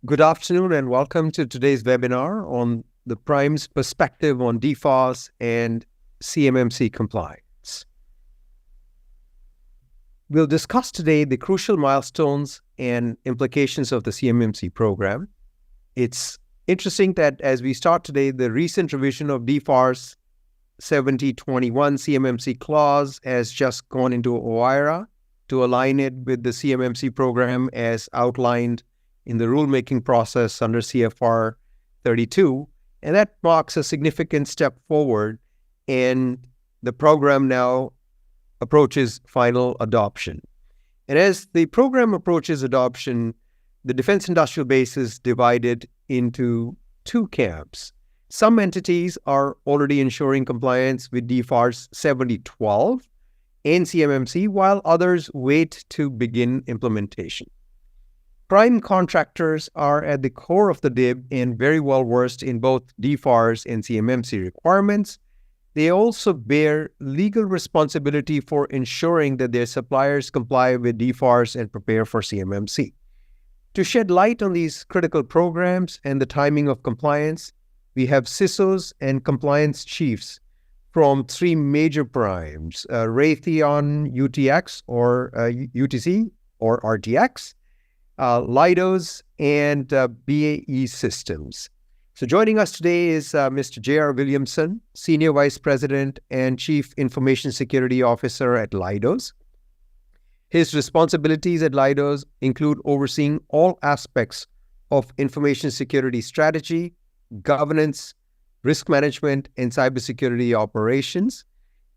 Good afternoon and welcome to today's webinar on the Prime's perspective on DFARS and CMMC compliance. We'll discuss today the crucial milestones and implications of the CMMC program. It's interesting that as we start today, the recent revision of DFARS 7021 CMMC clause has just gone into OIRA to align it with the CMMC program as outlined in the rulemaking process under CFR 32, and that marks a significant step forward, and the program now approaches final adoption. And as the program approaches adoption, the defense industrial base is divided into two camps. Some entities are already ensuring compliance with DFARS 7012 and CMMC, while others wait to begin implementation. Prime contractors are at the core of the DIB and very well versed in both DFARS and CMMC requirements. They also bear legal responsibility for ensuring that their suppliers comply with DFARS and prepare for CMMC. To shed light on these critical programs and the timing of compliance, we have CISOs and compliance chiefs from three major primes, Raytheon UTX or UTC or RTX, Leidos, and BAE Systems. So joining us today is Mr. J.R. Williamson, Senior Vice President and Chief Information Security Officer at Leidos. His responsibilities at Leidos include overseeing all aspects of information security strategy, governance, risk management, and cybersecurity operations.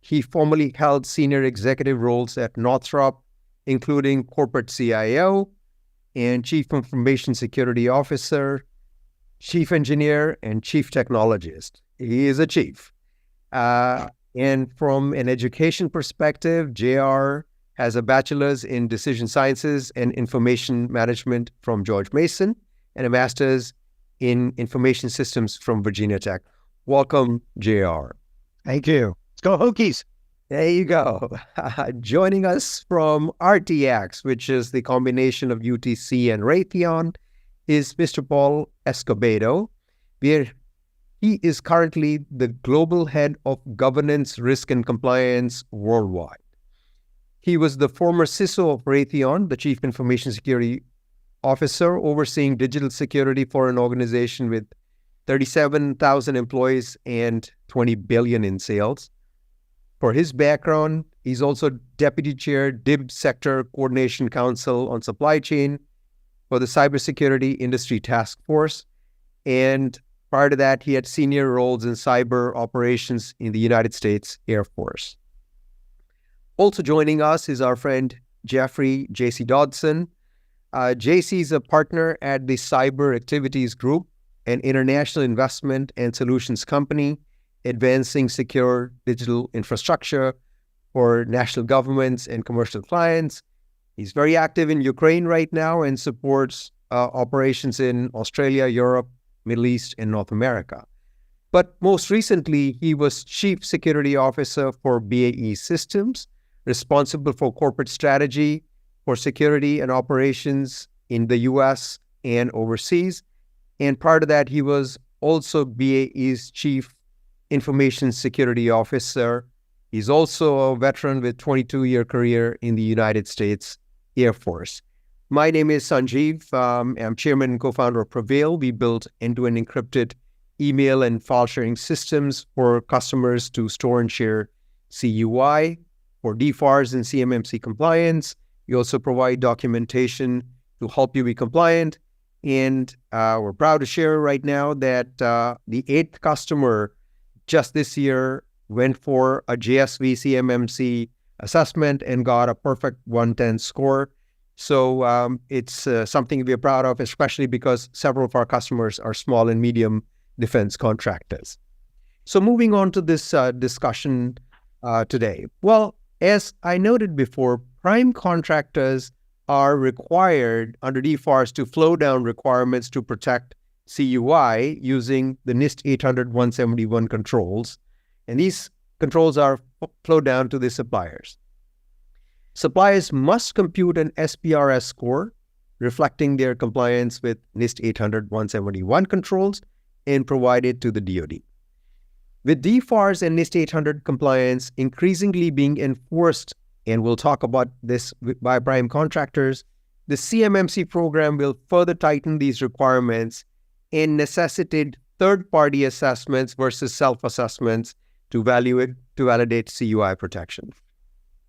He formerly held senior executive roles at Northrop, including Corporate CIO, and Chief Information Security Officer, Chief Engineer, and Chief Technologist. He is a chief. And from an education perspective, JR has a bachelor's in decision sciences and information management from George Mason and a master's in information systems from Virginia Tech. Welcome, JR. Thank you. Let's go Hokies. There you go. Joining us from RTX, which is the combination of UTC and Raytheon, is Mr. Paul Escobedo. He is currently the Global Head of Governance, Risk, and Compliance worldwide. He was the former CISO of Raytheon, the Chief Information Security Officer, overseeing digital security for an organization with 37,000 employees and $20 billion in sales. For his background, he's also Deputy Chair, DIB Sector Coordination Council on Supply Chain for the Cybersecurity Industry Task Force. And prior to that, he had senior roles in cyber operations in the United States Air Force. Also joining us is our friend Jeffrey J.C. Dodson. J.C. is a partner at the Cyber Activities Group, an international investment and solutions company advancing secure digital infrastructure for national governments and commercial clients. He's very active in Ukraine right now and supports operations in Australia, Europe, Middle East, and North America. But most recently, he was Chief Security Officer for BAE Systems, responsible for corporate strategy for security and operations in the US and overseas. And prior to that, he was also BAE's Chief Information Security Officer. He's also a veteran with 22-year career in the United States Air Force. My name is Sanjeev. I'm chairman and co-founder of PreVeil. We build end-to-end encrypted email and file sharing systems for customers to store and share CUI for DFARS and CMMC compliance. We also provide documentation to help you be compliant. And we're proud to share right now that the 8th customer just this year went for a JSV CMMC assessment and got a perfect 110 score. So it's something to be proud of, especially because several of our customers are small and medium defense contractors. So moving on to this discussion today. Well, as I noted before, prime contractors are required under DFARS to flow down requirements to protect CUI using the NIST 800-171 controls. And these controls are flowed down to the suppliers. Suppliers must compute an SPRS score reflecting their compliance with NIST 800-171 controls and provided to the DoD. With DFARS and NIST 800 compliance increasingly being enforced, and we'll talk about this by prime contractors, the CMMC program will further tighten these requirements and necessitate third-party assessments versus self-assessments to validate CUI protection.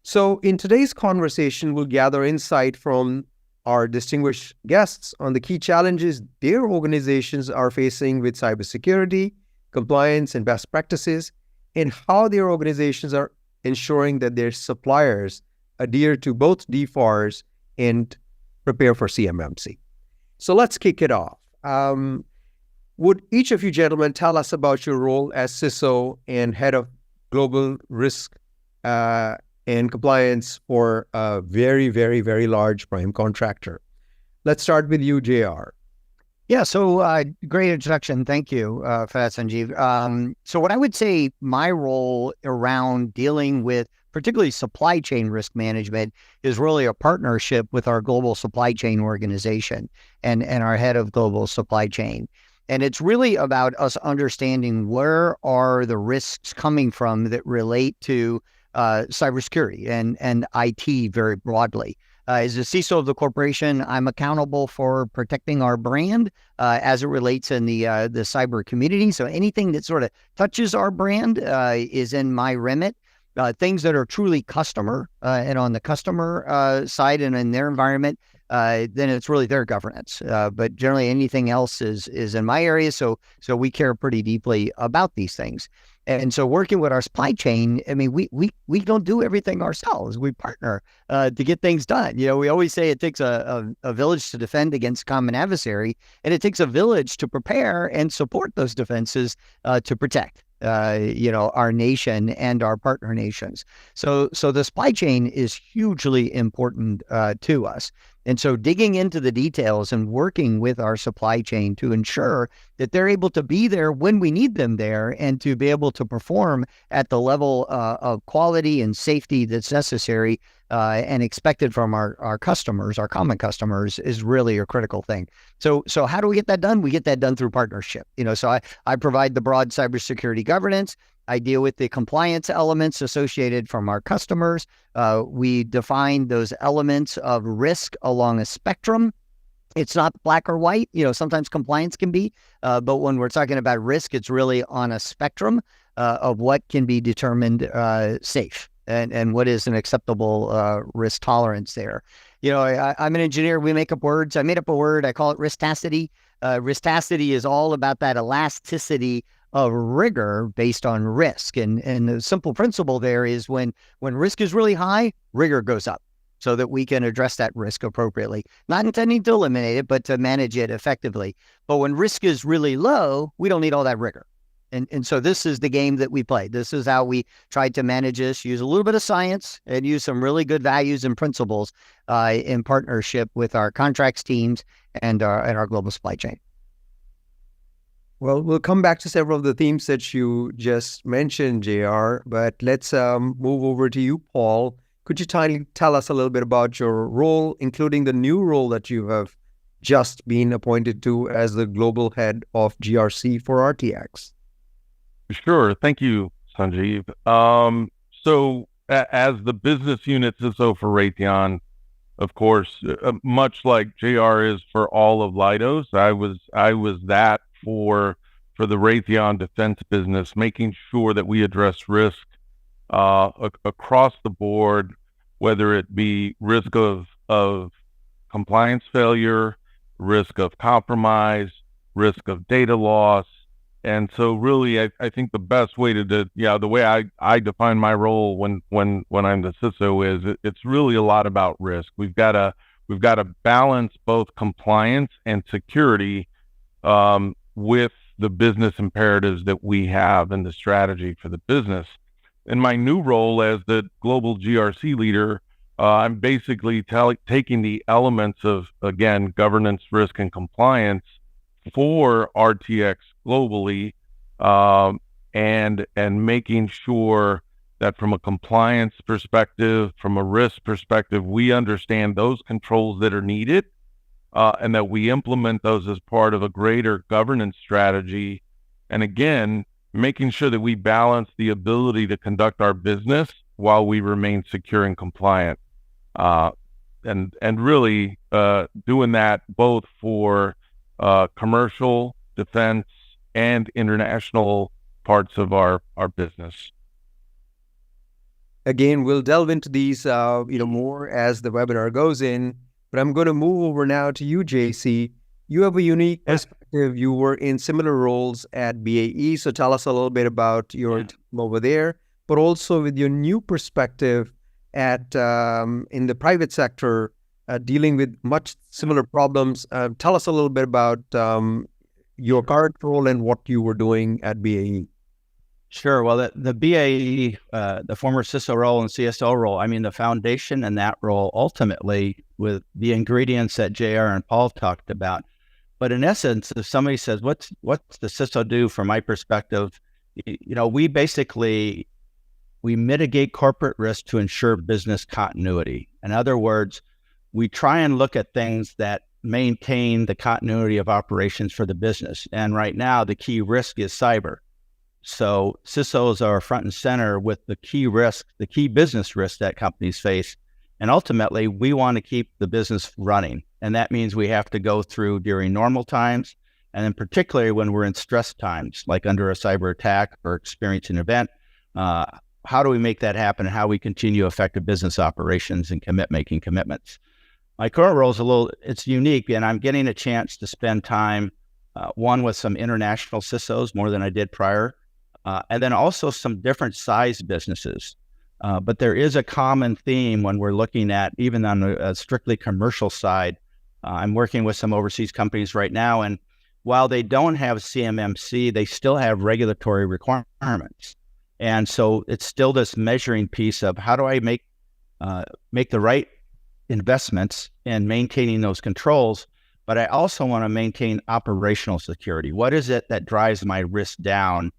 So in today's conversation, we'll gather insight from our distinguished guests on the key challenges their organizations are facing with cybersecurity, compliance, and best practices, and how their organizations are ensuring that their suppliers adhere to both DFARS and prepare for CMMC. So let's kick it off. Would each of you gentlemen tell us about your role as CISO and head of global risk and compliance for a very, very, very large prime contractor? Let's start with you, JR. Yeah, so great introduction. Thank you for that, Sanjeev. So what I would say my role around dealing with particularly supply chain risk management is really a partnership with our global supply chain organization and our head of global supply chain. And it's really about us understanding where are the risks coming from that relate to cybersecurity and IT very broadly. As a CISO of the corporation, I'm accountable for protecting our brand as it relates in the cyber community. So anything that sort of touches our brand is in my remit. Things that are truly customer and on the customer side and in their environment, then it's really their governance. But generally, anything else is in my area. So we care pretty deeply about these things. And so working with our supply chain, I mean, we don't do everything ourselves. We partner to get things done. You know, we always say it takes a village to defend against common adversary, and it takes a village to prepare and support those defenses to protect our nation and our partner nations. So the supply chain is hugely important to us. And so digging into the details and working with our supply chain to ensure that they're able to be there when we need them there and to be able to perform at the level of quality and safety that's necessary and expected from our customers, our common customers, is really a critical thing. So how do we get that done? We get that done through partnership. So I provide the broad cybersecurity governance. I deal with the compliance elements associated from our customers. We define those elements of risk along a spectrum. It's not black or white. Sometimes compliance can be, but when we're talking about risk, it's really on a spectrum of what can be determined safe and what is an acceptable risk tolerance there. I'm an engineer. We make up words. I made up a word. I call it riskacity. Riskacity is all about that elasticity of rigor based on risk. And the simple principle there is when risk is really high, rigor goes up so that we can address that risk appropriately. Not intending to eliminate it, but to manage it effectively. But when risk is really low, we don't need all that rigor. And so this is the game that we play. This is how we tried to manage this, use a little bit of science and use some really good values and principles in partnership with our contracts teams and our global supply chain. Well, we'll come back to several of the themes that you just mentioned, JR, but let's move over to you, Paul. Could you tell us a little bit about your role, including the new role that you have just been appointed to as the global head of GRC for RTX? Sure. Thank you, Sanjeev. So as the business unit CISO for Raytheon, of course, much like JR is for all of Leidos, I was that for the Raytheon defense business, making sure that we address risk across the board, whether it be risk of compliance failure, risk of compromise, risk of data loss. And so really, I think the best way the way I define my role when I'm the CISO is it's really a lot about risk. We've got to balance both compliance and security with the business imperatives that we have and the strategy for the business. In my new role as the global GRC leader, I'm basically taking the elements of, again, governance, risk, and compliance for RTX globally, and making sure that from a compliance perspective, from a risk perspective, we understand those controls that are needed and that we implement those as part of a greater governance strategy. And again, making sure that we balance the ability to conduct our business while we remain secure and compliant. And really doing that both for commercial, defense, and international parts of our business. Again, we'll delve into these more as the webinar goes in, but I'm going to move over now to you, JC. You have a unique perspective. You were in similar roles at BAE, so tell us a little bit about your time over there, but also with your new perspective at in the private sector, dealing with much similar problems. Tell us a little bit about your current role and what you were doing at BAE. Sure. Well, the BAE, the former CISO role and CSO role, I mean, the foundation in that role ultimately with the ingredients that JR and Paul talked about. But in essence, if somebody says, what's the CISO do from my perspective? We basically, we mitigate corporate risk to ensure business continuity. In other words, we try and look at things that maintain the continuity of operations for the business. And right now, the key risk is cyber. So CISOs are front and center with the key risk, the key business risk that companies face. And ultimately, we want to keep the business running. And that means we have to go through during normal times, and then particularly when we're in stress times, like under a cyber attack or experience an event, how do we make that happen and how we continue effective business operations and making commitments. My current role is it's unique, and I'm getting a chance to spend time, one with some international CISOs more than I did prior, and then also some different size businesses. But there is a common theme when we're looking at, even on a strictly commercial side. I'm working with some overseas companies right now, and while they don't have CMMC, they still have regulatory requirements. And so it's still this measuring piece of how do I make the right investments in maintaining those controls, but I also want to maintain operational security. What is it that drives my risk down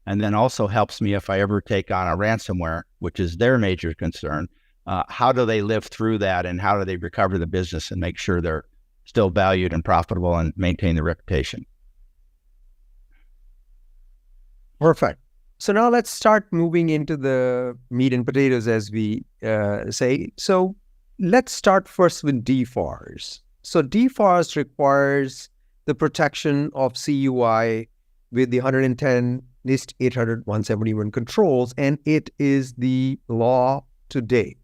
and then also helps me if I ever take on a ransomware, which is their major concern? How do they live through that, and how do they recover the business and make sure they're still valued and profitable and maintain their reputation? Perfect. So now let's start moving into the meat and potatoes, as we say. So let's start first with DFARS. So DFARS requires the protection of CUI with the 110 NIST 800-171 controls, and it is the law today.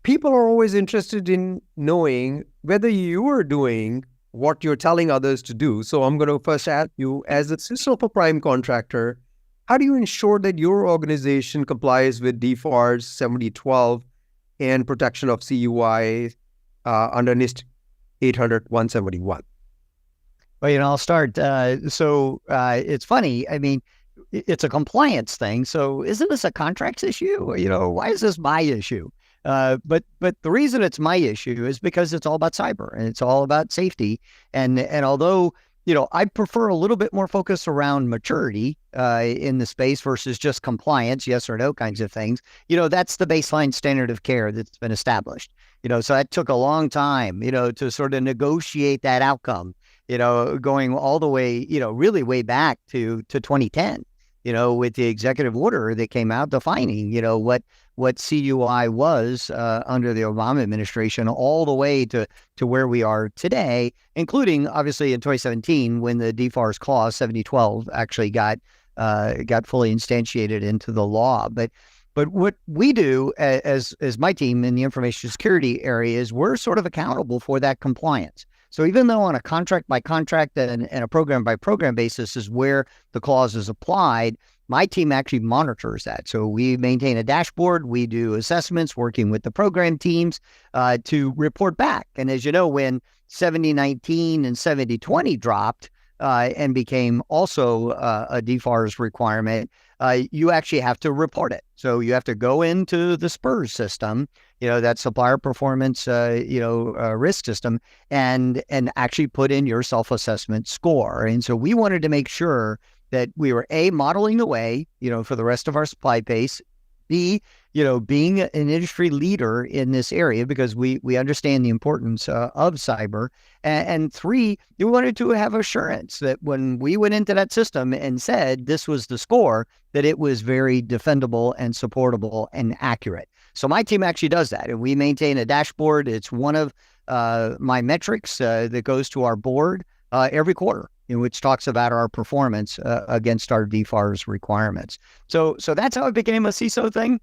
People are always interested in knowing whether you are doing what you're telling others to do. So I'm going to first ask you, as a CISO of a prime contractor, how do you ensure that your organization complies with DFARS 7012 and protection of CUI under NIST 800-171? Well, I'll start. It's funny. I mean, it's a compliance thing. So isn't this a contracts issue? Why is this my issue? But the reason it's my issue is because it's all about cyber and it's all about safety. And although, I prefer a little bit more focus around maturity in the space versus just compliance, yes or no kinds of things, that's the baseline standard of care that's been established. So that took a long time, to sort of negotiate that outcome, going all the way, really way back to 2010, with the executive order that came out defining, what CUI was under the Obama administration, all the way to where we are today, including obviously in 2017 when the DFARS clause 7012 actually got fully instantiated into the law. But what we do as my team in the information security area is we're sort of accountable for that compliance. So even though on a contract by contract and a program by program basis is where the clause is applied, my team actually monitors that. So we maintain a dashboard, we do assessments working with the program teams to report back. And as you know, when 7019 and 7020 dropped and became also a DFARS requirement, you actually have to report it. So you have to go into the SPERS system, that supplier performance, risk system, and actually put in your self-assessment score. And so we wanted to make sure that we were modeling the way, for the rest of our supply base, B, being an industry leader in this area because we understand the importance of cyber. And three, we wanted to have assurance that when we went into that system and said this was the score, that it was very defendable and supportable and accurate. So my team actually does that, and we maintain a dashboard. It's one of my metrics that goes to our board every quarter, which talks about our performance against our DFARS requirements. So that's how it became a CISO thing.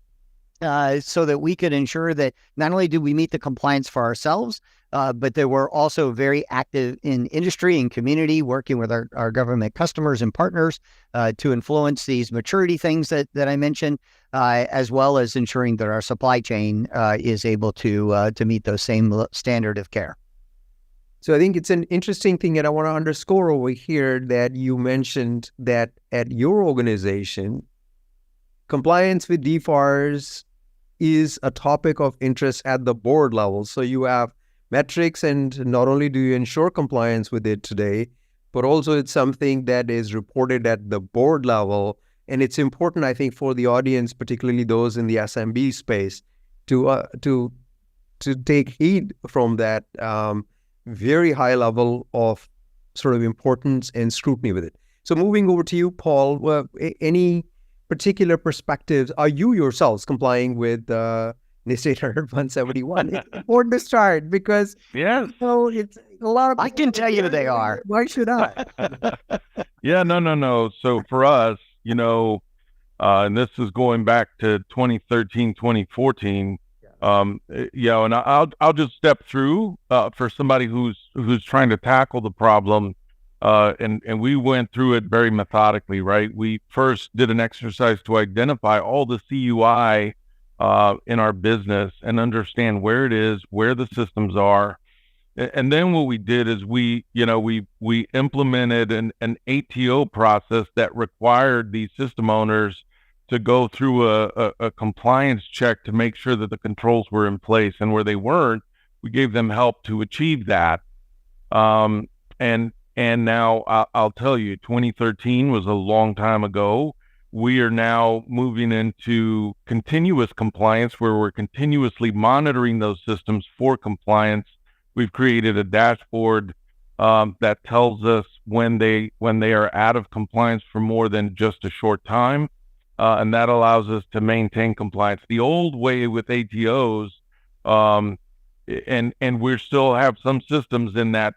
So that we could ensure that not only do we meet the compliance for ourselves, but that we're also very active in industry and community, working with our government customers and partners to influence these maturity things that I mentioned, as well as ensuring that our supply chain is able to meet those same standard of care. So I think it's an interesting thing, and I want to underscore over here that you mentioned that at your organization, compliance with DFARS is a topic of interest at the board level. So you have metrics, and not only do you ensure compliance with it today, but also it's something that is reported at the board level. And it's important, I think, for the audience, particularly those in the SMB space, to take heed from that very high level of sort of importance and scrutiny with it. So moving over to you, Paul, any particular perspectives? Are you yourselves complying with NIST 800-171? It's important to start because yes, it's a lot of. I can tell you they are. Why should I? Yeah, no. So for us, and this is going back to 2013, 2014. And I'll just step through for somebody who's trying to tackle the problem. And we went through it very methodically, right? We first did an exercise to identify all the CUI in our business and understand where it is, where the systems are. And then what we did is we implemented an ATO process that required these system owners to go through a compliance check to make sure that the controls were in place. And where they weren't, we gave them help to achieve that. And now I'll tell you, 2013 was a long time ago. We are now moving into continuous compliance where we're continuously monitoring those systems for compliance. We've created a dashboard that tells us when they are out of compliance for more than just a short time. And that allows us to maintain compliance. The old way with ATOs, and we still have some systems in that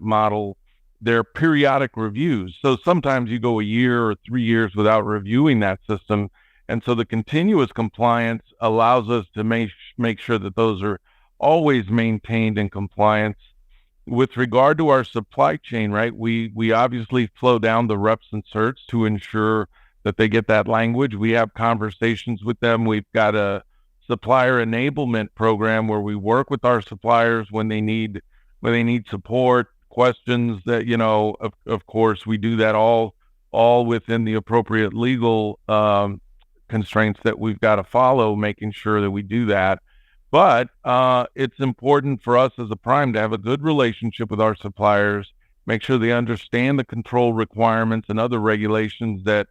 model, they're periodic reviews. So sometimes you go a year or 3 years without reviewing that system. And so the continuous compliance allows us to make sure that those are always maintained in compliance. With regard to our supply chain, right, we obviously flow down the reps and certs to ensure that they get that language. We have conversations with them. We've got a supplier enablement program where we work with our suppliers when they need support, questions that, of course, we do that all within the appropriate legal constraints that we've got to follow, making sure that we do that. But it's important for us as a prime to have a good relationship with our suppliers, make sure they understand the control requirements and other regulations that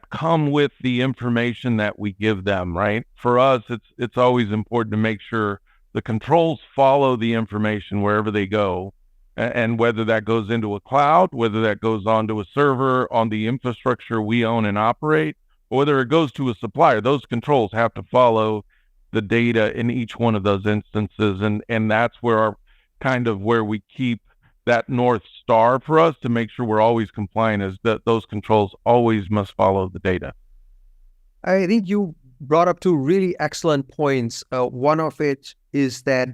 come with the information that we give them, right? For us, it's always important to make sure the controls follow the information wherever they go. And whether that goes into a cloud, whether that goes onto a server on the infrastructure we own and operate, or whether it goes to a supplier, those controls have to follow the data in each one of those instances. And that's where where we keep that North Star for us to make sure we're always compliant, is that those controls always must follow the data. I think you brought up two really excellent points. One of it is that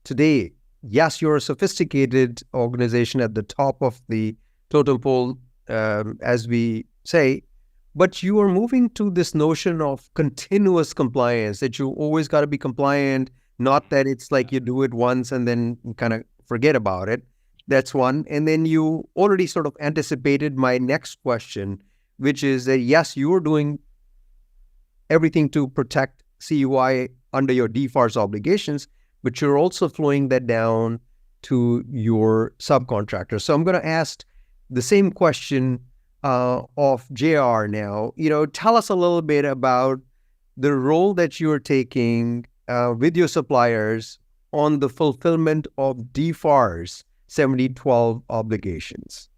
today, yes, you're a sophisticated organization at the top of the totem pole, as we say, but you are moving to this notion of continuous compliance, that you always got to be compliant, not that it's like you do it once and then kind of forget about it. That's one. And then you already sort of anticipated my next question, which is that, yes, you are doing everything to protect CUI under your DFARS obligations, but you're also flowing that down to your subcontractors. So I'm going to ask the same question of JR now. Tell us a little bit about the role that you are taking with your suppliers on the fulfillment of DFARS 7012 obligations.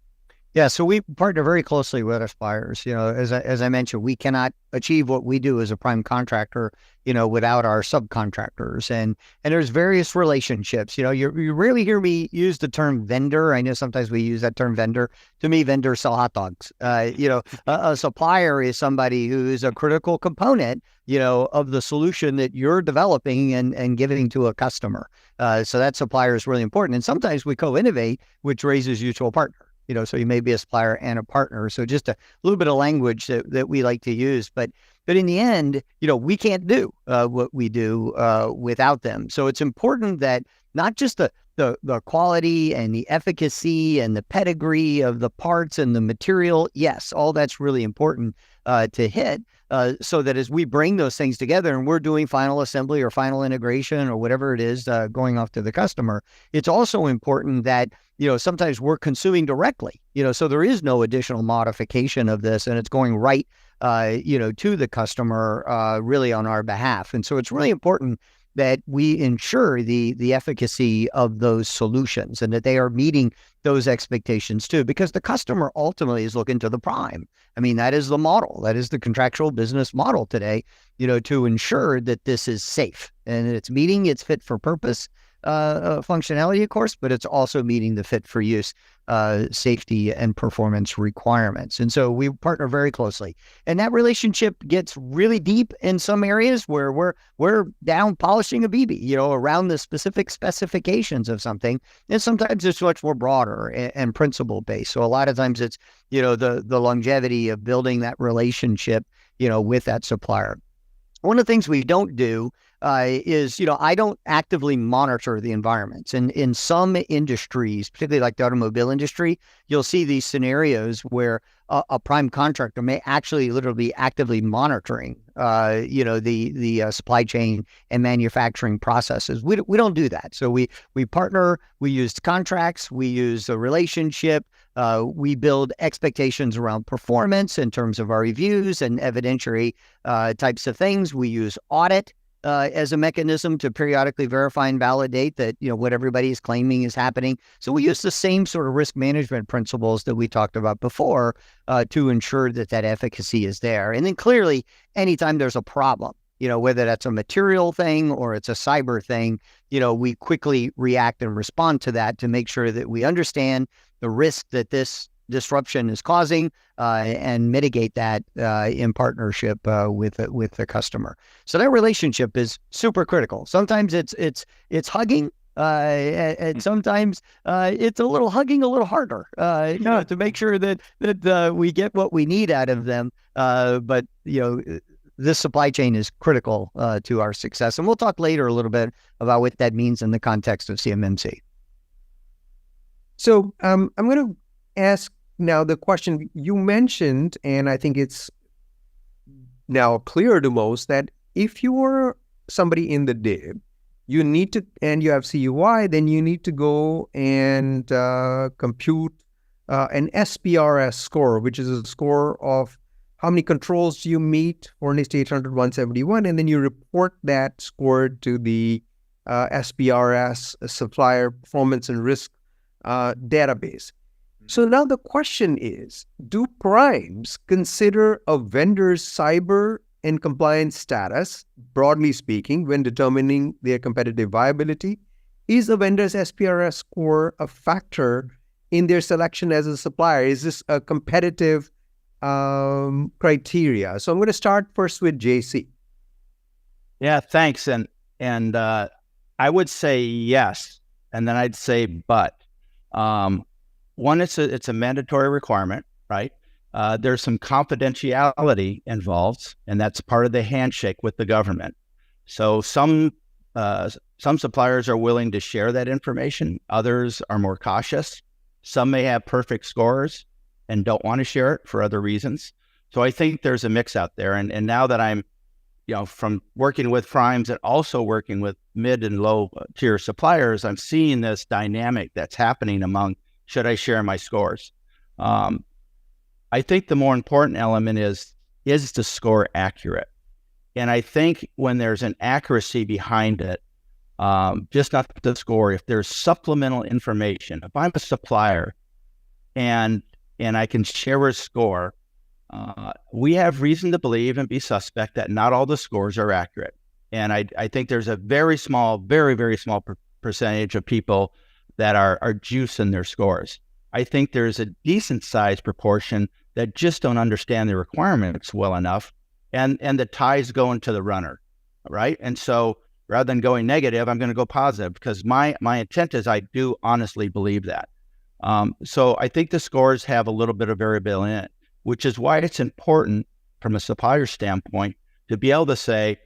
Yeah, so we partner very closely with our suppliers. As I mentioned, we cannot achieve what we do as a prime contractor, without our subcontractors. And there's various relationships. You rarely hear me use the term vendor. I know sometimes we use that term vendor. To me, vendors sell hot dogs. A supplier is somebody who is a critical component, of the solution that you're developing and giving to a customer. So that supplier is really important. And sometimes we co-innovate, which raises you to a partner. So you may be a supplier and a partner. So just a little bit of language that we like to use. But in the end, we can't do what we do without them. So it's important that not just the quality and the efficacy and the pedigree of the parts and the material. Yes, all that's really important to hit. So that as we bring those things together and we're doing final assembly or final integration or whatever it is going off to the customer, it's also important that sometimes we're consuming directly, so there is no additional modification of this and it's going right, to the customer really on our behalf. And so it's really important that we ensure the efficacy of those solutions and that they are meeting those expectations too, because the customer ultimately is looking to the prime. I mean, that is the model. That is the contractual business model today, to ensure that this is safe and it's meeting its fit for purpose functionality, of course, but it's also meeting the fit for use safety and performance requirements. And so we partner very closely, and that relationship gets really deep in some areas where we're down polishing a BB, around the specific specifications of something. And sometimes it's much more broader and principle based. So a lot of times it's, the longevity of building that relationship, with that supplier. One of the things we don't do is, I don't actively monitor the environments. And in some industries, particularly like the automobile industry, you'll see these scenarios where a prime contractor may actually literally be actively monitoring, the supply chain and manufacturing processes. We don't do that. So we partner, we use contracts, we use a relationship. We build expectations around performance in terms of our reviews and evidentiary types of things. We use audit as a mechanism to periodically verify and validate that, what everybody is claiming is happening. So we use the same sort of risk management principles that we talked about before to ensure that efficacy is there. And then clearly, anytime there's a problem, whether that's a material thing or it's a cyber thing, we quickly react and respond to that to make sure that we understand the risk that this disruption is causing and mitigate that in partnership with the customer. So that relationship is super critical. Sometimes it's hugging, and sometimes it's a little hugging a little harder, to make sure that we get what we need out of them. But this supply chain is critical to our success, and we'll talk later a little bit about what that means in the context of CMMC. So I'm going to ask now the question you mentioned, and I think it's now clear to most that if you are somebody in the DIB, you need to, and you have CUI, then you need to go and compute an SPRS score, which is a score of how many controls you meet for NIST 800-171, and then you report that score to the SPRS Supplier Performance and Risk database. So now the question is, do primes consider a vendor's cyber and compliance status, broadly speaking, when determining their competitive viability? Is a vendor's SPRS score a factor in their selection as a supplier? Is this a competitive criteria? So I'm going to start first with JC. Yeah, thanks. And I would say yes, and then I'd say but. One, it's a mandatory requirement, right? There's some confidentiality involved, and that's part of the handshake with the government. So some suppliers are willing to share that information. Others are more cautious. Some may have perfect scores and don't want to share it for other reasons. So I think there's a mix out there. And now that I'm, from working with primes and also working with mid and low tier suppliers, I'm seeing this dynamic that's happening among, should I share my scores? I think the more important element is the score accurate? And I think when there's an accuracy behind it, just not the score, if there's supplemental information, if I'm a supplier and I can share a score, we have reason to believe and be suspect that not all the scores are accurate. And I think there's a very small, very, very small percentage of people that are juicing their scores. I think there's a decent sized proportion that just don't understand the requirements well enough, and the ties going to the runner, right? And so rather than going negative, I'm going to go positive because my intent is I do honestly believe that. So I think the scores have a little bit of variability in it, which is why it's important from a supplier standpoint to be able to say,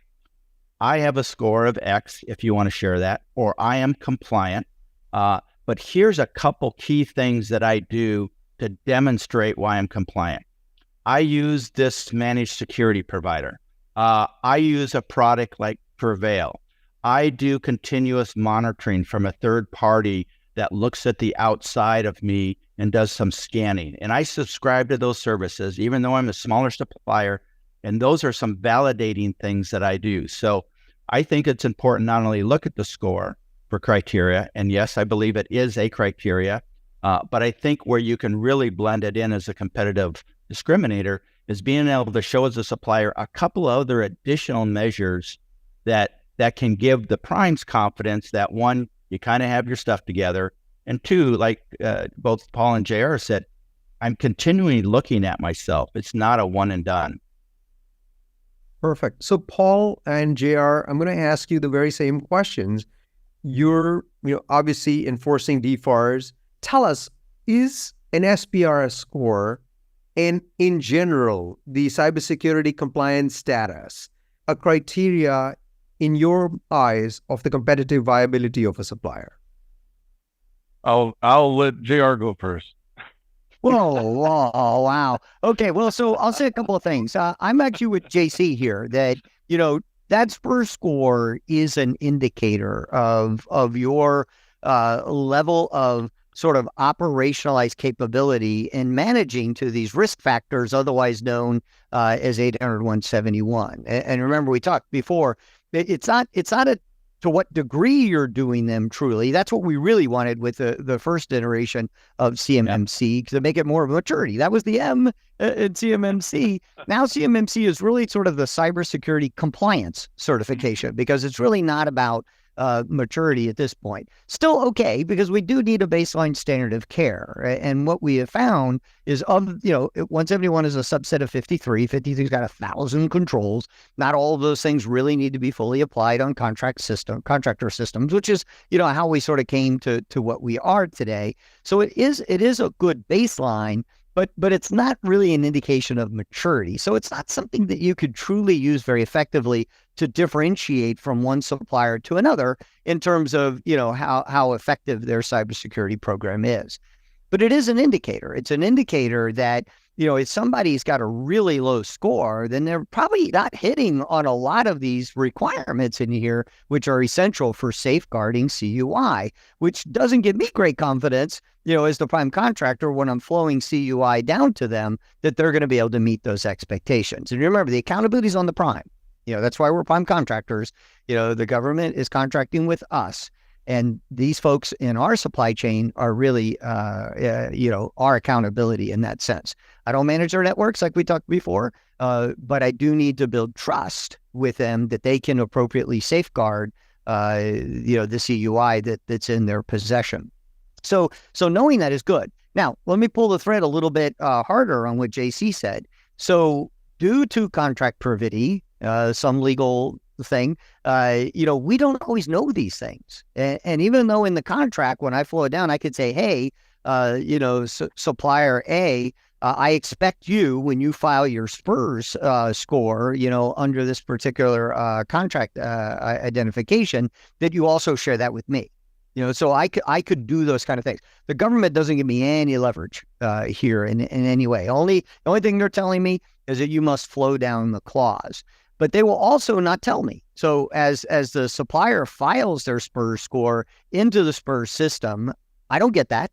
I have a score of X if you want to share that, or I am compliant. But here's a couple key things that I do to demonstrate why I'm compliant. I use this managed security provider. I use a product like PreVeil. I do continuous monitoring from a third party that looks at the outside of me and does some scanning. And I subscribe to those services, even though I'm a smaller supplier. And those are some validating things that I do. So I think it's important not only look at the score for criteria, and yes, I believe it is a criteria, but I think where you can really blend it in as a competitive discriminator is being able to show as a supplier a couple other additional measures that can give the primes confidence that, one, you kind of have your stuff together, and two, like both Paul and JR said, I'm continually looking at myself. It's not a one and done. Perfect. So Paul and JR, I'm going to ask you the very same questions. You're obviously enforcing DFARS. Tell us, is an SPRS score and in general the cybersecurity compliance status a criteria in your eyes of the competitive viability of a supplier? I'll let JR go first. Whoa, oh, wow. Okay, well, so I'll say a couple of things. I'm actually with JC here that, that SPR score is an indicator of your level of sort of operationalized capability in managing to these risk factors, otherwise known as 800-171. And remember, we talked before, it's not to what degree you're doing them truly. That's what we really wanted with the first iteration of CMMC, to make it more of a maturity. That was the M in CMMC. Now CMMC is really sort of the cybersecurity compliance certification, because it's really not about maturity at this point. Still okay, because we do need a baseline standard of care. And what we have found is 171 is a subset of 53. 53's got 1,000 controls. Not all of those things really need to be fully applied on contractor systems, which is, how we sort of came to what we are today. So it is a good baseline, but it's not really an indication of maturity. So it's not something that you could truly use very effectively to differentiate from one supplier to another in terms of, how effective their cybersecurity program is. But it is an indicator. It's an indicator that, if somebody's got a really low score, then they're probably not hitting on a lot of these requirements in here, which are essential for safeguarding CUI, which doesn't give me great confidence, as the prime contractor, when I'm flowing CUI down to them, that they're going to be able to meet those expectations. And remember, the accountability is on the prime. That's why we're prime contractors. The government is contracting with us. And these folks in our supply chain are really, our accountability in that sense. I don't manage their networks like we talked before, but I do need to build trust with them that they can appropriately safeguard, the CUI that's in their possession. So knowing that is good. Now, let me pull the thread a little bit harder on what JC said. So due to contract privity, some legal thing, we don't always know these things. And even though in the contract, when I flow it down, I could say, hey, supplier A, I expect you, when you file your SPRS score, under this particular contract identification, that you also share that with me. So I could do those kind of things. The government doesn't give me any leverage here in any way. The only thing they're telling me is that you must flow down the clause. But they will also not tell me. So as the supplier files their SPRS score into the SPRS system, I don't get that.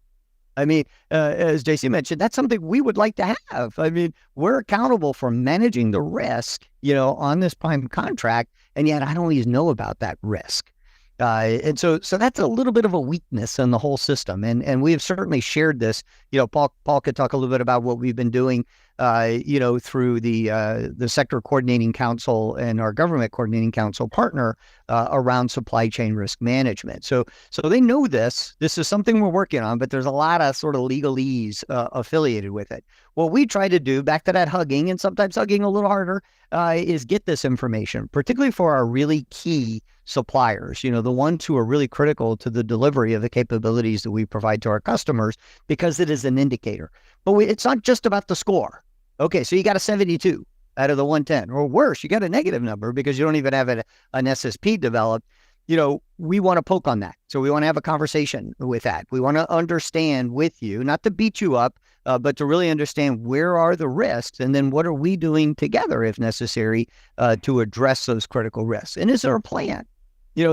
I mean, as JC mentioned, that's something we would like to have. I mean, we're accountable for managing the risk, on this prime contract, and yet I don't always know about that risk. And so that's a little bit of a weakness in the whole system. And we have certainly shared this. Paul could talk a little bit about what we've been doing, through the Sector Coordinating Council and our Government Coordinating Council partner around supply chain risk management. So they know this. This is something we're working on, but there's a lot of sort of legalese affiliated with it. What we try to do, back to that hugging, and sometimes hugging a little harder, is get this information, particularly for our really key suppliers, the ones who are really critical to the delivery of the capabilities that we provide to our customers, because it is an indicator. But it's not just about the score. Okay, so you got a 72 out of the 110, or worse, you got a negative number because you don't even have an SSP developed. We want to poke on that. So we want to have a conversation with that. We want to understand with you, not to beat you up, but to really understand where are the risks, and then what are we doing together, if necessary, to address those critical risks. And is there a plan?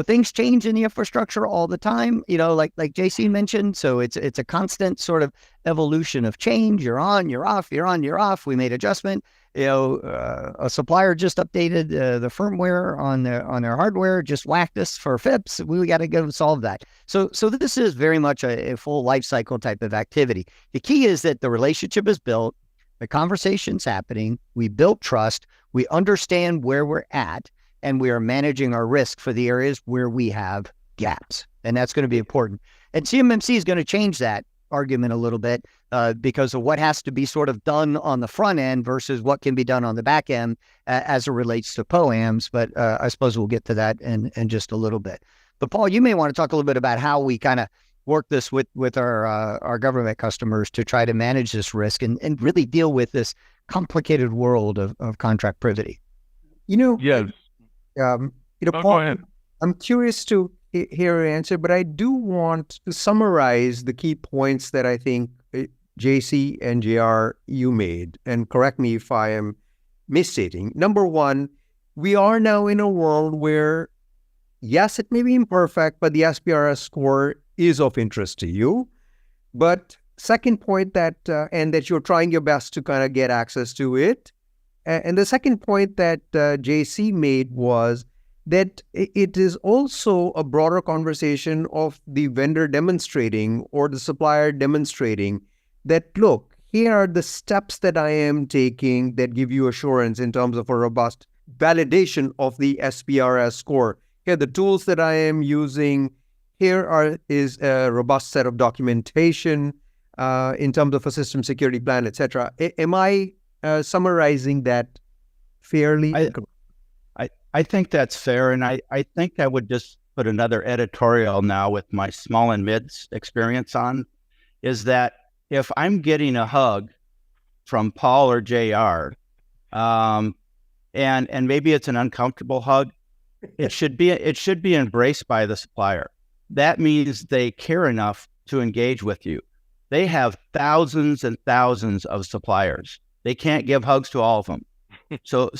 Things change in the infrastructure all the time, like JC mentioned. So it's a constant sort of evolution of change. You're on, you're off, you're on, you're off. We made adjustment. A supplier just updated the firmware on their hardware, just whacked us for FIPS. We got to go solve that. So this is very much a full life cycle type of activity. The key is that the relationship is built, the conversation's happening, we built trust, we understand where we're at, and we are managing our risk for the areas where we have gaps. And that's going to be important. And CMMC is going to change that argument a little bit because of what has to be sort of done on the front end versus what can be done on the back end as it relates to POAMs. But I suppose we'll get to that in just a little bit. But Paul, you may want to talk a little bit about how we kind of work this with our government customers to try to manage this risk and really deal with this complicated world of contract privity. Yes. Paul, go ahead. I'm curious to hear your answer, but I do want to summarize the key points that I think JC and JR you made, and correct me if I am misstating. Number one, we are now in a world where, yes, it may be imperfect, but the SPRS score is of interest to you. But second point and that you're trying your best to kind of get access to it. And the second point that JC made was that it is also a broader conversation of the vendor demonstrating or the supplier demonstrating that, look, here are the steps that I am taking that give you assurance in terms of a robust validation of the SPRS score. Here are the tools that I am using. Here is a robust set of documentation in terms of a system security plan, etc. Am I summarizing that fairly? I think that's fair. And I think I would just put another editorial now with my small and mids experience on, is that if I'm getting a hug from Paul or JR, and maybe it's an uncomfortable hug, it should be embraced by the supplier. That means they care enough to engage with you. They have thousands and thousands of suppliers. They can't give hugs to all of them. So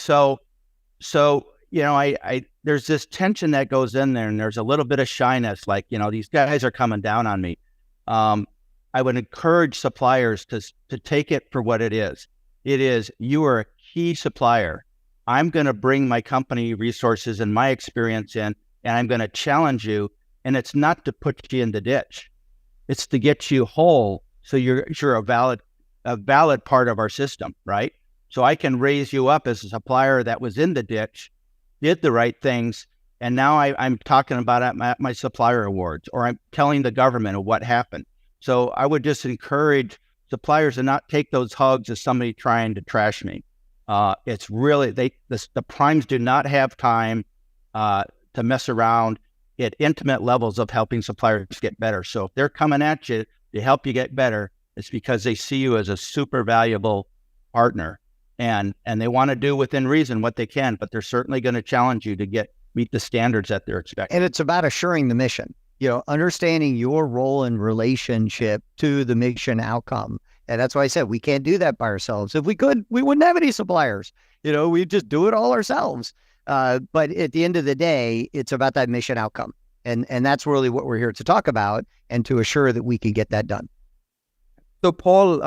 there's this tension that goes in there, and there's a little bit of shyness, like, these guys are coming down on me. I would encourage suppliers to take it for what it is. It is, you are a key supplier. I'm going to bring my company resources and my experience in, and I'm going to challenge you. And it's not to put you in the ditch. It's to get you whole, so you're a valid part of our system, right? So I can raise you up as a supplier that was in the ditch, did the right things, and now I'm talking about it at my supplier awards, or I'm telling the government of what happened. So I would just encourage suppliers to not take those hugs as somebody trying to trash me. It's really, the primes do not have time to mess around at intimate levels of helping suppliers get better. So if they're coming at you to help you get better, it's because they see you as a super valuable partner, and they want to do within reason what they can, but they're certainly going to challenge you to meet the standards that they're expecting. And it's about assuring the mission, understanding your role in relationship to the mission outcome. And that's why I said we can't do that by ourselves. If we could, we wouldn't have any suppliers. We'd just do it all ourselves. But at the end of the day, it's about that mission outcome. And that's really what we're here to talk about, and to assure that we can get that done. So, Paul,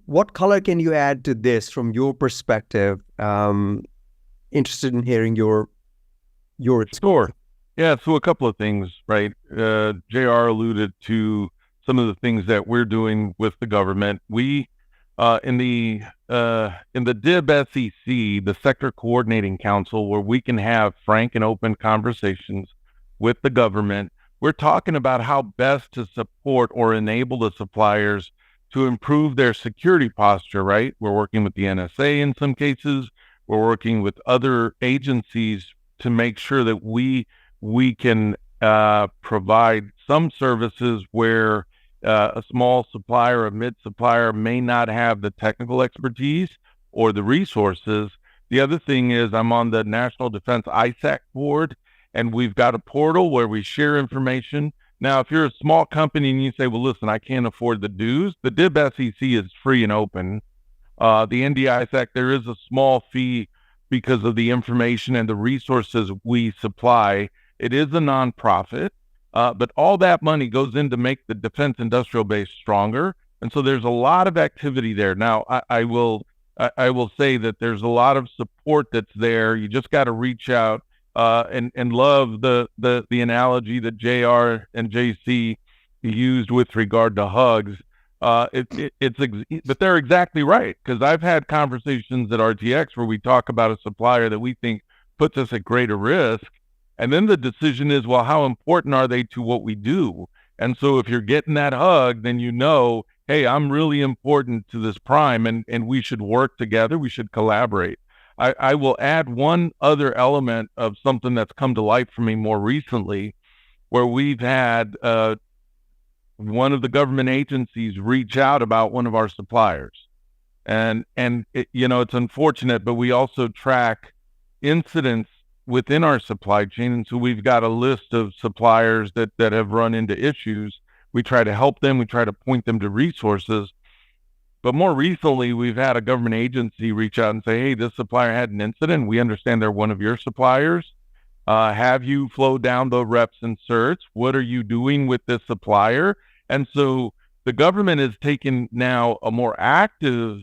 what color can you add to this from your perspective? Interested in hearing your Sure. Yeah, so a couple of things, right? JR alluded to some of the things that we're doing with the government. We in the DIB SEC, the Sector Coordinating Council, where we can have frank and open conversations with the government, we're talking about how best to support or enable the suppliers to improve their security posture, right? We're working with the NSA in some cases. We're working with other agencies to make sure that we can provide some services where a small supplier, a mid supplier may not have the technical expertise or the resources. The other thing is I'm on the National Defense ISAC board, and we've got a portal where we share information. Now, if you're a small company and you say, well, listen, I can't afford the dues, the DIB SEC is free and open. The NDISAC, there is a small fee because of the information and the resources we supply. It is a nonprofit, but all that money goes in to make the defense industrial base stronger. And so there's a lot of activity there. Now, I will say that there's a lot of support that's there. You just got to reach out and love the analogy that JR and JC used with regard to hugs. But they're exactly right, because I've had conversations at RTX where we talk about a supplier that we think puts us at greater risk, and then the decision is, well, how important are they to what we do? And so if you're getting that hug, then you know, hey, I'm really important to this prime, and we should work together. We should collaborate. I will add one other element of something that's come to light for me more recently, where we've had one of the government agencies reach out about one of our suppliers. And it's unfortunate, but we also track incidents within our supply chain. And so we've got a list of suppliers that have run into issues. We try to help them. We try to point them to resources. But more recently, we've had a government agency reach out and say, hey, this supplier had an incident. We understand they're one of your suppliers. Have you flowed down the reps and certs? What are you doing with this supplier? And so the government is taking now a more active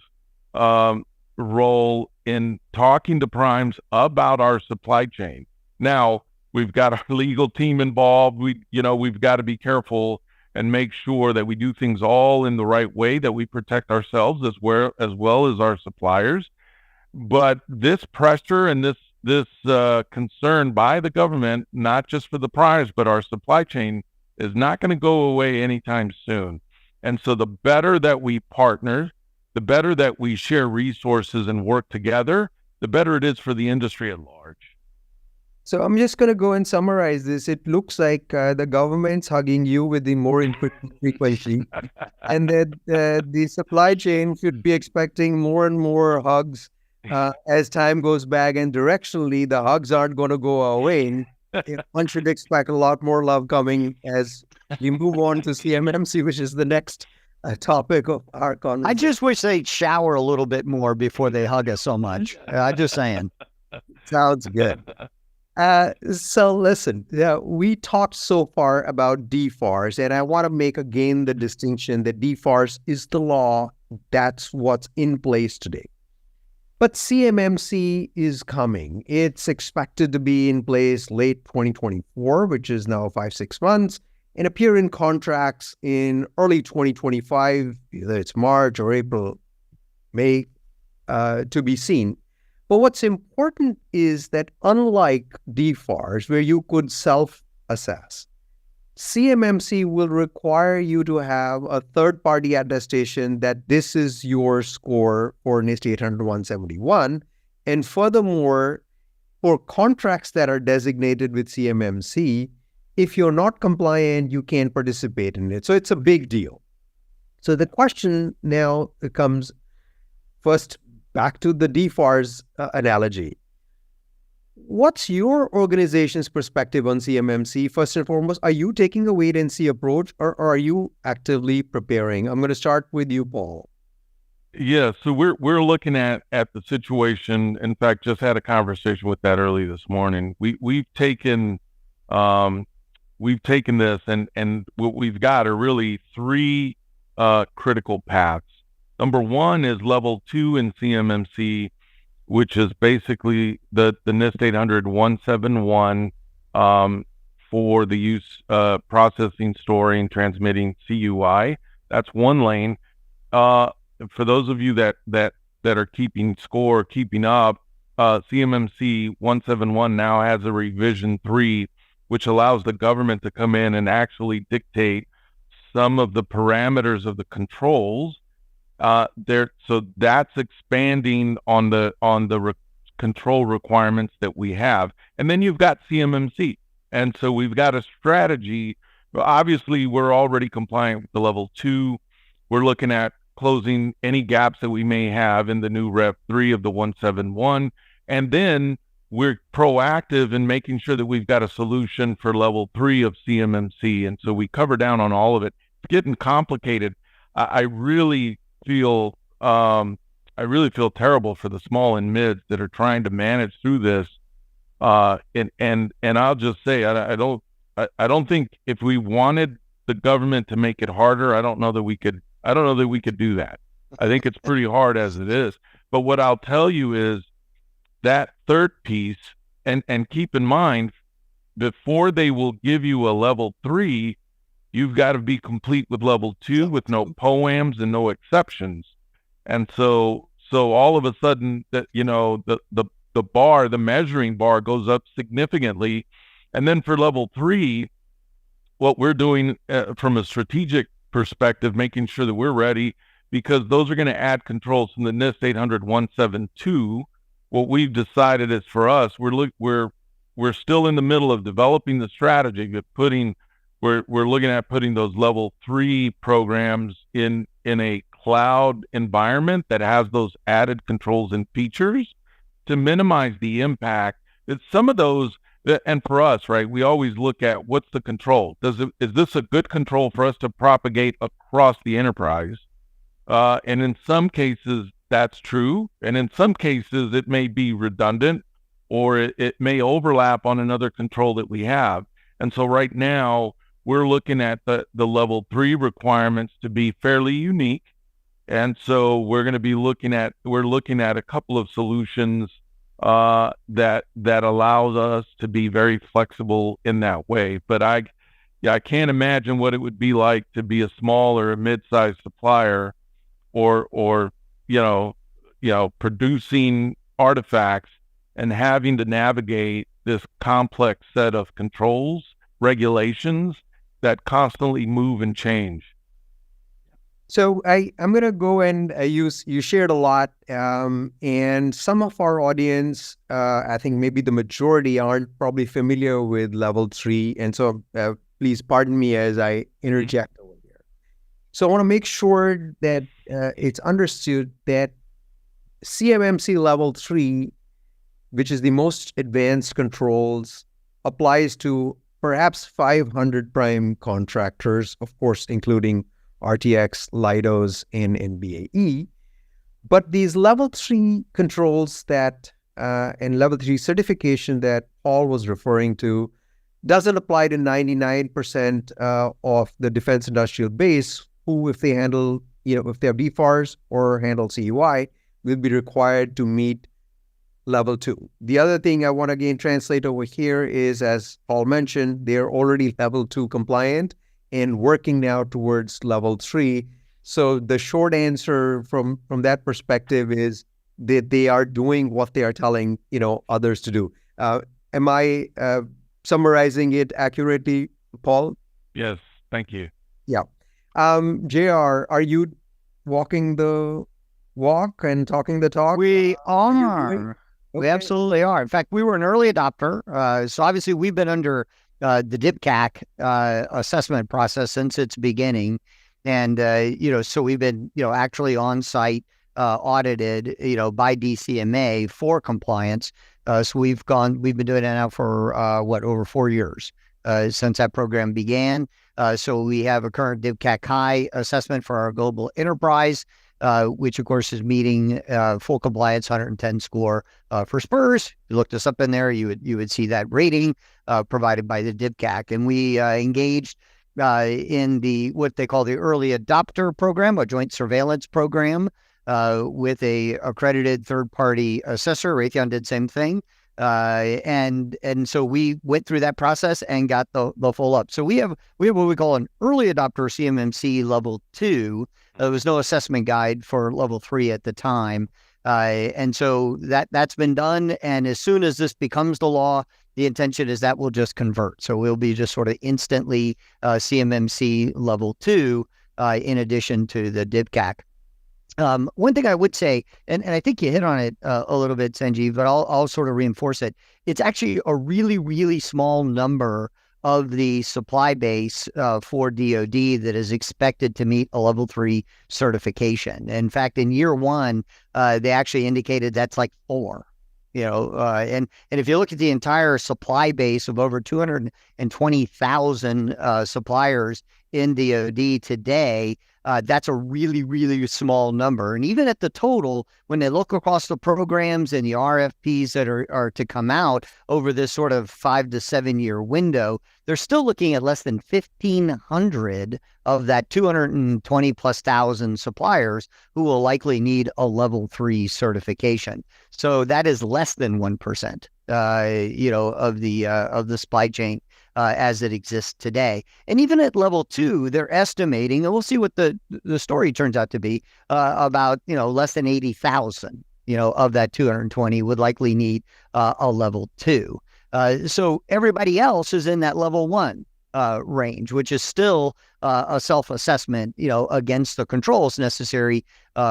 role in talking to primes about our supply chain. Now, we've got our legal team involved. We've got to be careful and make sure that we do things all in the right way, that we protect ourselves as well as our suppliers. But this pressure and this concern by the government, not just for the primes, but our supply chain, is not going to go away anytime soon. And so the better that we partner, the better that we share resources and work together, the better it is for the industry at large. So I'm just going to go and summarize this. It looks like the government's hugging you with the more infrequent frequency, and that the supply chain should be expecting more and more hugs as time goes by, and directionally the hugs aren't going to go away. One should expect a lot more love coming as we move on to CMMC, which is the next topic of our conversation. I just wish they'd shower a little bit more before they hug us so much. I'm just saying. Sounds good. So listen, we talked so far about DFARS, and I want to make again the distinction that DFARS is the law. That's what's in place today. But CMMC is coming. It's expected to be in place late 2024, which is now 5-6 months, and appear in contracts in early 2025, either it's March or April, May, to be seen. But what's important is that unlike DFARS, where you could self-assess, CMMC will require you to have a third-party attestation that this is your score for NIST 800-171. And furthermore, for contracts that are designated with CMMC, if you're not compliant, you can't participate in it. So it's a big deal. So the question now becomes, first, back to the DFARS analogy. What's your organization's perspective on CMMC? First and foremost, are you taking a wait-and-see approach, or are you actively preparing? I'm going to start with you, Paul. Yeah, so we're looking at the situation. In fact, just had a conversation with that early this morning. We've taken this, and what we've got are really three critical paths. Number one is level 2 in CMMC, which is basically the NIST 800-171 for the use processing, storing, transmitting CUI. That's one lane. For those of you that are keeping score, keeping up, CMMC 171 now has a revision 3, which allows the government to come in and actually dictate some of the parameters of the controls. So that's expanding on the control requirements that we have. And then you've got CMMC. And so we've got a strategy. Obviously, we're already compliant with the level 2. We're looking at closing any gaps that we may have in the new Rev 3 of the 171. And then we're proactive in making sure that we've got a solution for level 3 of CMMC. And so we cover down on all of it. It's getting complicated. I really feel terrible for the small and mids that are trying to manage through this. And I'll just say, I don't think if we wanted the government to make it harder, I don't know that we could do that. I think it's pretty hard as it is. But what I'll tell you is that third piece, and keep in mind, before they will give you a level 3, you've got to be complete with level 2 with no POAMs and no exceptions. And so all of a sudden that, the bar, the measuring bar goes up significantly. And then for level 3, what we're doing from a strategic perspective, making sure that we're ready, because those are going to add controls from the NIST 800-172. What we've decided is for us, we're still in the middle of developing the strategy of we're looking at putting those level 3 programs in a cloud environment that has those added controls and features to minimize the impact that some of those. And for us, right, we always look at what's the control. Is this a good control for us to propagate across the enterprise? And in some cases, that's true. And in some cases, it may be redundant, or it may overlap on another control that we have. And so right now, we're looking at the level 3 requirements to be fairly unique. And so we're looking at a couple of solutions that allows us to be very flexible in that way. But I can't imagine what it would be like to be a small or a mid-sized supplier, or producing artifacts and having to navigate this complex set of controls, regulations that constantly move and change. So I'm going to go and you shared a lot, and some of our audience, I think maybe the majority, aren't probably familiar with level 3. And so please pardon me as I interject over here. So I want to make sure that it's understood that CMMC level 3, which is the most advanced controls, applies to perhaps 500 prime contractors, of course, including RTX, Leidos, and BAE. But these level 3 controls and level 3 certification that Paul was referring to doesn't apply to 99% of the defense industrial base, who, if they handle, if they have DFARS or handle CUI, will be required to meet level 2. The other thing I want to again translate over here is, as Paul mentioned, they're already level 2 compliant and working now towards level 3. So the short answer from that perspective is that they are doing what they are telling others to do. Am I summarizing it accurately, Paul? Yes, thank you. Yeah. JR, are you walking the walk and talking the talk? We are. Okay. We absolutely are. In fact, we were an early adopter. So obviously we've been under the DIPCAC assessment process since its beginning. And, so we've been, actually on site audited, by DCMA for compliance. So we've been doing that now for over 4 years since that program began. So we have a current DIPCAC high assessment for our global enterprise, which of course is meeting full compliance, 110 score for Spurs. If you looked us up in there, you would see that rating provided by the DIPCAC. And we engaged in what they call the early adopter program, a joint surveillance program with a accredited third-party assessor. Raytheon did the same thing. And so we went through that process and got the full up. So we have what we call an early adopter CMMC level 2. There was no assessment guide for level 3 at the time. And so that's been done. And as soon as this becomes the law, the intention is that will just convert. So we'll be just sort of instantly CMMC level 2 in addition to the DIPCAC. One thing I would say, and I think you hit on it a little bit, Sanjeev, but I'll sort of reinforce it. It's actually a really, really small number of the supply base for DoD that is expected to meet a level 3 certification. In fact, in year 1, they actually indicated that's like 4. And if you look at the entire supply base of over 220,000 suppliers in DoD today, that's a really, really small number. And even at the total, when they look across the programs and the RFPs that are to come out over this sort of 5 to 7 year window, they're still looking at less than 1,500 of that 220 plus thousand suppliers who will likely need a level 3 certification. So that is less than 1%, of the supply chain as it exists today. And even at level 2, they're estimating, and we'll see what the story turns out to be, about, less than 80,000, of that 220 would likely need a level 2. So everybody else is in that level 1 range, which is still a self-assessment, against the controls necessary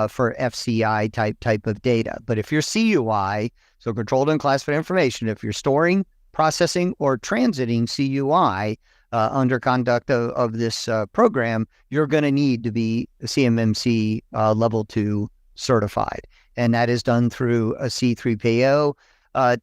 for FCI type of data. But if you're CUI, so controlled and classified information, if you're storing, processing, or transiting CUI under conduct of this program, you're going to need to be CMMC level 2 certified. And that is done through a C3PAO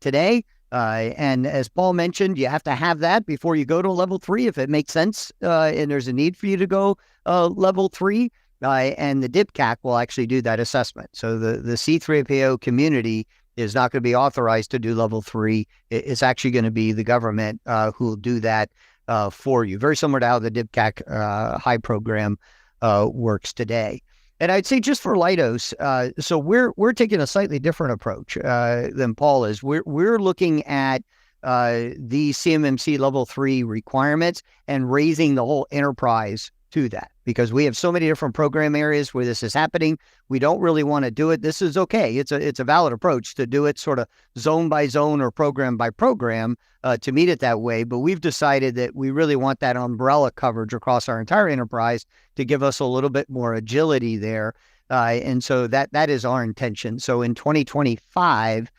today. And as Paul mentioned, you have to have that before you go to level 3 if it makes sense and there's a need for you to go level 3. And the DIPCAC will actually do that assessment. So the C3PAO community is not going to be authorized to do level 3. It's actually going to be the government who will do that for you. Very similar to how the DIPCAC high program works today. And I'd say just for Leidos, so we're taking a slightly different approach than Paul is. We're looking at the CMMC level 3 requirements and raising the whole enterprise to that, because we have so many different program areas where this is happening. We don't really want to do it. This is okay. It's a valid approach to do it sort of zone by zone or program by program to meet it that way. But we've decided that we really want that umbrella coverage across our entire enterprise to give us a little bit more agility there. And so that is our intention. So in 2025,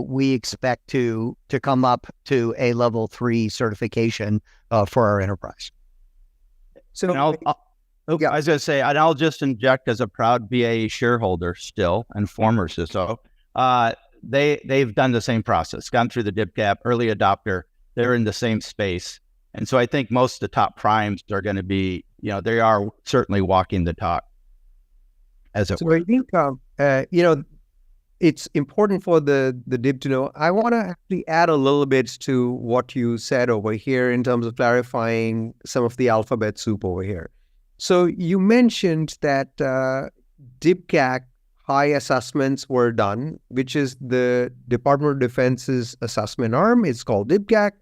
we expect to come up to a level 3 certification for our enterprise. So I was going to say, and I'll just inject as a proud BAE shareholder still and former CISO, they've done the same process, gone through the DIPCAP, early adopter. They're in the same space. And so I think most of the top primes are going to be, they are certainly walking the talk. As it were. I think, it's important for the DIB to know. I want to actually add a little bit to what you said over here in terms of clarifying some of the alphabet soup over here. So you mentioned that DIPCAC high assessments were done, which is the Department of Defense's assessment arm. It's called DIPCAC.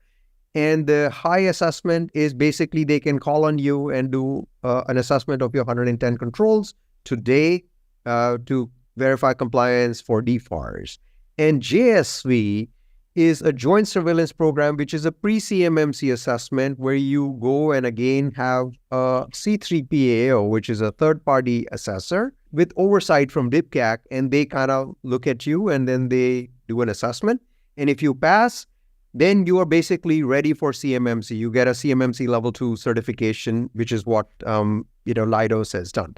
And the high assessment is basically they can call on you and do an assessment of your 110 controls today to verify compliance for DFARS. And JSV is a joint surveillance program, which is a pre-CMMC assessment where you go and again have a C3PAO, which is a third-party assessor with oversight from DIPCAC, and they kind of look at you and then they do an assessment. And if you pass, then you are basically ready for CMMC. You get a CMMC level 2 certification, which is what Leidos has done.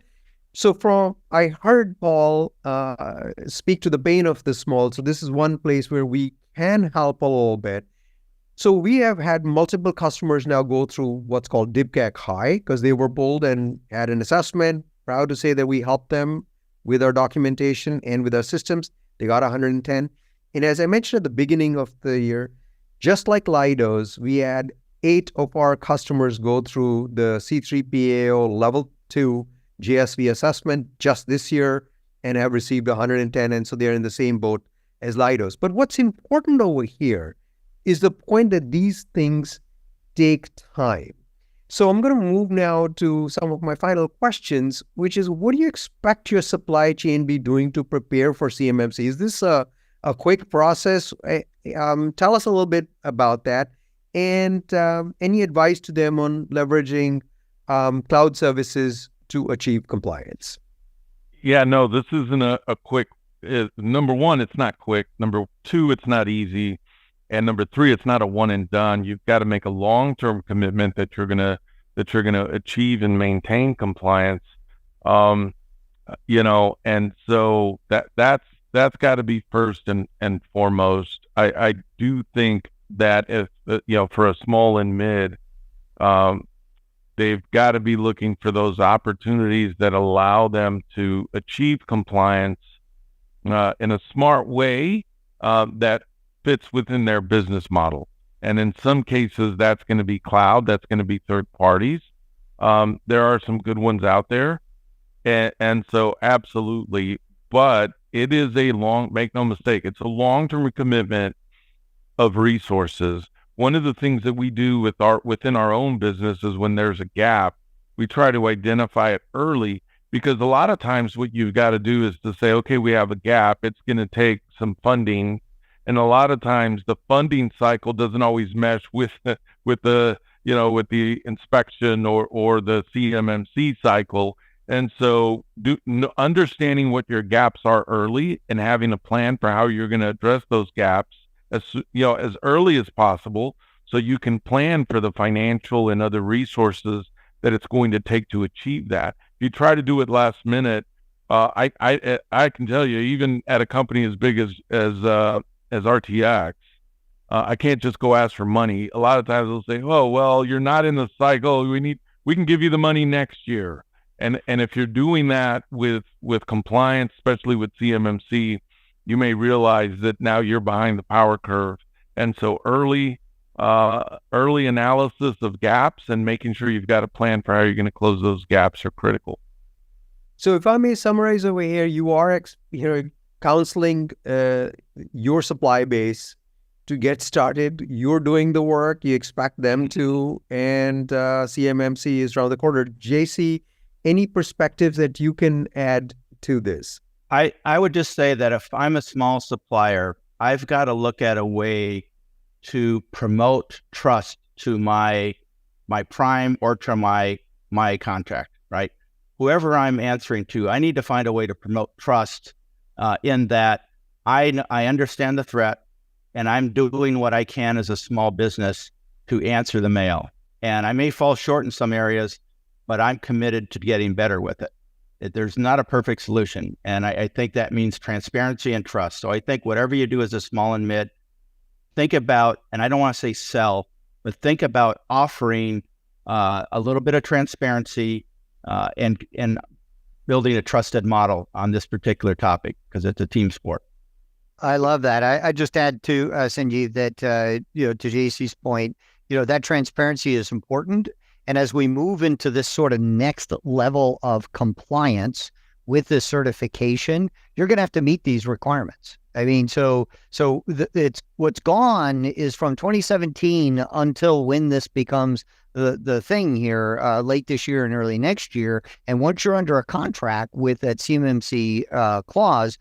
So I heard Paul speak to the pain of the small. So this is one place where we can help a little bit. So we have had multiple customers now go through what's called DIPCAC High because they were bold and had an assessment. Proud to say that we helped them with our documentation and with our systems. They got 110. And as I mentioned at the beginning of the year, just like Leidos, we had 8 of our customers go through the C3PAO Level 2 GSV assessment just this year and have received 110, and so they're in the same boat as Leidos. But what's important over here is the point that these things take time. So I'm going to move now to some of my final questions, which is, what do you expect your supply chain be doing to prepare for CMMC? Is this a quick process? Tell us a little bit about that, and any advice to them on leveraging cloud services to achieve compliance? Yeah, no, this isn't a quick. Number one, it's not quick. Number two, it's not easy. And number three, it's not a one and done. You've got to make a long-term commitment that you're gonna achieve and maintain compliance. And so that's got to be first and foremost. I do think that if for a small and mid, they've got to be looking for those opportunities that allow them to achieve compliance in a smart way that fits within their business model. And in some cases, that's going to be cloud, that's going to be third parties. There are some good ones out there. And so absolutely, but it is make no mistake, it's a long-term commitment of resources. One of the things that we do within our own business is when there's a gap, we try to identify it early, because a lot of times what you've got to do is to say, okay, we have a gap, it's going to take some funding. And a lot of times the funding cycle doesn't always mesh with the inspection or the CMMC cycle. And so understanding what your gaps are early and having a plan for how you're going to address those gaps as early as possible, so you can plan for the financial and other resources that it's going to take to achieve that. If you try to do it last minute, I can tell you, even at a company as big as RTX, I can't just go ask for money. A lot of times they'll say, "Oh, well, you're not in the cycle. We can give you the money next year." And if you're doing that with compliance, especially with CMMC, you may realize that now you're behind the power curve. And so early analysis of gaps and making sure you've got a plan for how you're going to close those gaps are critical. So if I may summarize over here, you are counseling your supply base to get started. You're doing the work, you expect them to, and CMMC is around the corner. JC, any perspectives that you can add to this? I would just say that if I'm a small supplier, I've got to look at a way to promote trust to my prime or to my contract, right? Whoever I'm answering to, I need to find a way to promote trust in that I understand the threat, and I'm doing what I can as a small business to answer the mail. And I may fall short in some areas, but I'm committed to getting better with it. There's not a perfect solution. And I think that means transparency and trust. So I think whatever you do as a small and mid, think about, and I don't want to say sell, but think about offering a little bit of transparency and building a trusted model on this particular topic, because it's a team sport. I love that. I just add to Sanjeev that, to JC's point, that transparency is important. And as we move into this sort of next level of compliance with this certification, you're going to have to meet these requirements. I mean, it's what's gone is from 2017 until when this becomes the thing here, late this year and early next year. And once you're under a contract with that CMMC clause,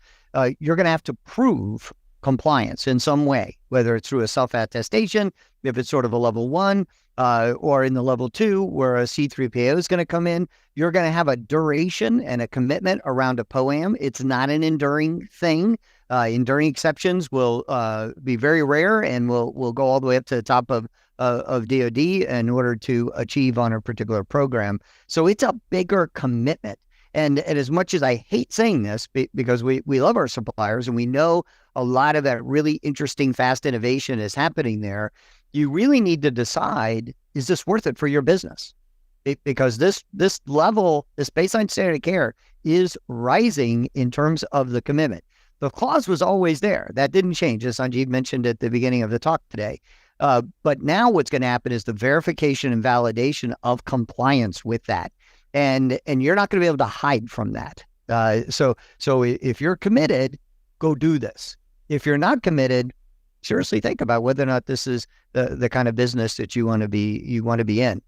you're going to have to prove compliance in some way, whether it's through a self-attestation, if it's sort of a level 1, or in the level 2, where a C3PAO is going to come in. You're going to have a duration and a commitment around a POAM. It's not an enduring thing. Enduring exceptions will be very rare, and will go all the way up to the top of DoD in order to achieve on a particular program. So it's a bigger commitment. And as much as I hate saying this, because we love our suppliers and we know a lot of that really interesting, fast innovation is happening there, you really need to decide, is this worth it for your business? Because this level, this baseline standard of care is rising in terms of the commitment. The clause was always there. That didn't change, as Sanjeev mentioned at the beginning of the talk today. But now what's going to happen is the verification and validation of compliance with that. And you're not going to be able to hide from that. So if you're committed, go do this. If you're not committed, seriously think about whether or not this is the kind of business that you want to be in,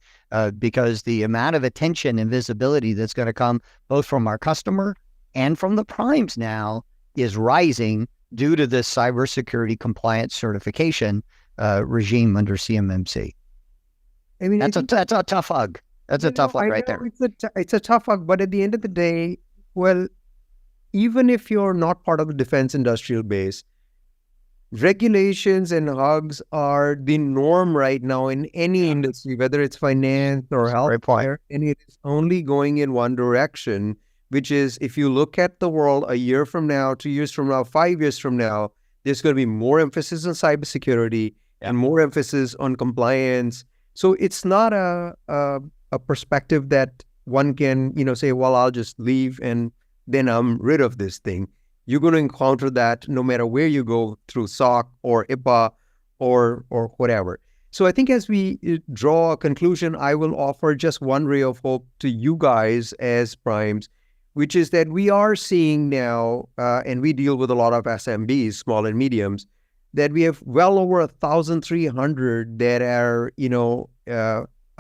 because the amount of attention and visibility that's going to come both from our customer and from the primes now is rising due to this cybersecurity compliance certification regime under CMMC. I mean, that's a tough hug. That's a tough hug right there. It's a tough hug, but at the end of the day, well, even if you're not part of the defense industrial base, regulations and hugs are the norm right now in any industry, whether it's finance or healthcare, and it is only going in one direction, which is if you look at the world a year from now, 2 years from now, 5 years from now, there's going to be more emphasis on cybersecurity and more emphasis on compliance. So it's not a perspective that one can, say, well, I'll just leave and then I'm rid of this thing. You're going to encounter that no matter where you go, through SOC or HIPAA or whatever. So I think as we draw a conclusion, I will offer just one ray of hope to you guys as primes, which is that we are seeing now, and we deal with a lot of SMBs, small and mediums, that we have well over 1,300 that are,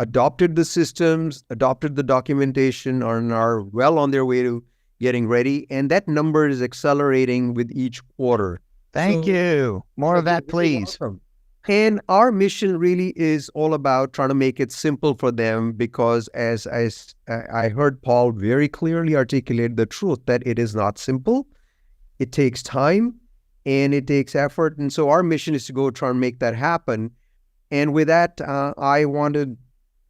adopted the systems, adopted the documentation, and are well on their way to getting ready. And that number is accelerating with each quarter. Thank you. More of that, please. Awesome. And our mission really is all about trying to make it simple for them, because as I heard Paul very clearly articulate the truth that it is not simple. It takes time and it takes effort. And so our mission is to go try and make that happen. And with that, I want to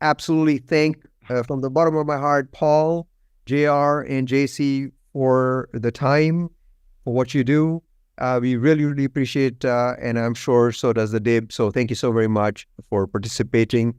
absolutely thank from the bottom of my heart, Paul, JR, and JC for the time, for what you do. We really, really appreciate, and I'm sure so does the DIB. So thank you so very much for participating.